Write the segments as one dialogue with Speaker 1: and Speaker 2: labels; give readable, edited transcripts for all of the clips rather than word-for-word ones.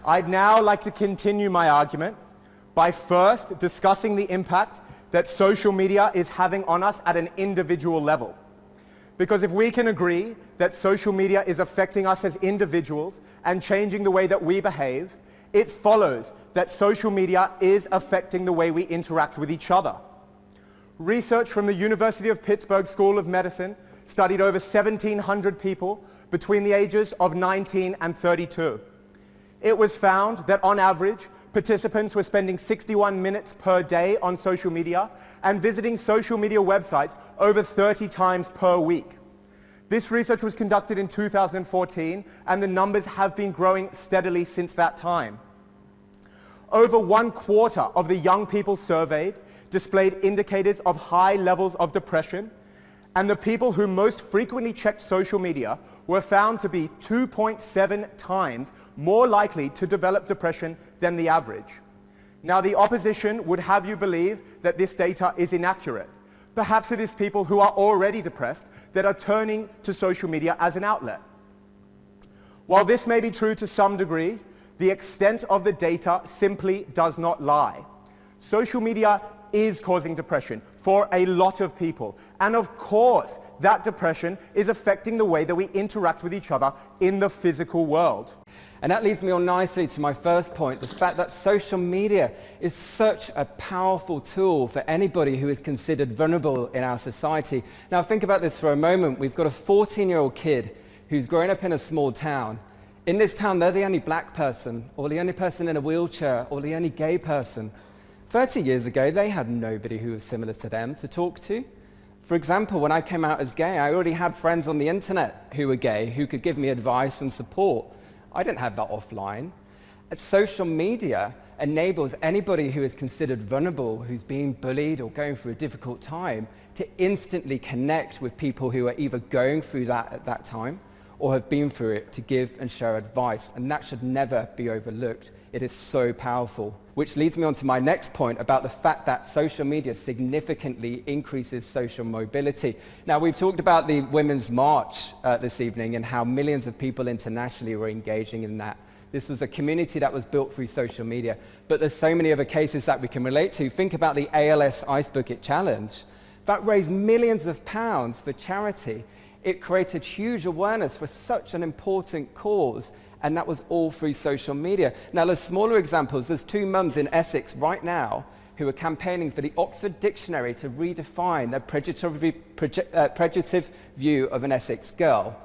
Speaker 1: I'd now like to continue my argument by first discussing the impact that social media is having on us at an individual level. Because if we can agree that social media is affecting us as individuals and changing the way that we behave, it follows that social media is affecting the way we interact with each other. Research from the University of Pittsburgh School of Medicine studied over 1,700 people between the ages of 19 and 32. It was found that on average, participants were spending 61 minutes per day on social media and visiting social media websites over 30 times per week. This research was conducted in 2014, and the numbers have been growing steadily since that time. Over 1/4 of the young people surveyed displayed indicators of high levels of depression, and the people who most frequently checked social media were found to be 2.7 times more likely to develop depression than the average. Now, the opposition would have you believe that this data is inaccurate. Perhaps it is people who are already depressed that are turning to social media as an outlet. While this may be true to some degree, the extent of the data simply does not lie. Social media is causing depression for a lot of people. And of course, that depression is affecting the way that we interact with each other in the physical world.
Speaker 2: And that leads me on nicely to my first point, the fact that social media is such a powerful tool for anybody who is considered vulnerable in our society. Now think about this for a moment. We've got a 14-year-old kid who's growing up in a small town. In this town, they're the only black person, or the only person in a wheelchair, or the only gay person. 30 years ago, they had nobody who was similar to them to talk to. For example, when I came out as gay, I already had friends on the internet who were gay, who could give me advice and support. I didn't have that offline. And social media enables anybody who is considered vulnerable, who's being bullied or going through a difficult time, to instantly connect with people who are either going through that at that time or have been through it, to give and share advice. And that should never be overlooked. It is so powerful. Which leads me on to my next point about the fact that social media significantly increases social mobility. Now, we've talked about the Women's March this evening and how millions of people internationally were engaging in that. This was a community that was built through social media. But there's so many other cases that we can relate to. Think about the ALS Ice Bucket Challenge. That raised millions of pounds for charity. It created huge awareness for such an important cause, and that was all through social media. Now, there's smaller examples. There's 2 mums in Essex right now who are campaigning for the Oxford Dictionary to redefine a prejudicative view of an Essex girl.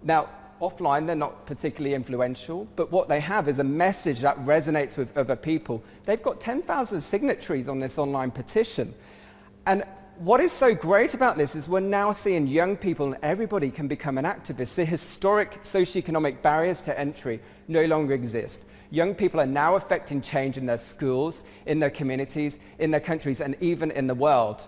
Speaker 2: Now, offline, they're not particularly influential, but what they have is a message that resonates with other people. They've got 10,000 signatories on this online petition. And what is so great about this is we're now seeing young people and everybody can become an activist. The historic socioeconomic barriers to entry no longer exist. Young people are now affecting change in their schools, in their communities, in their countries, and even in the world.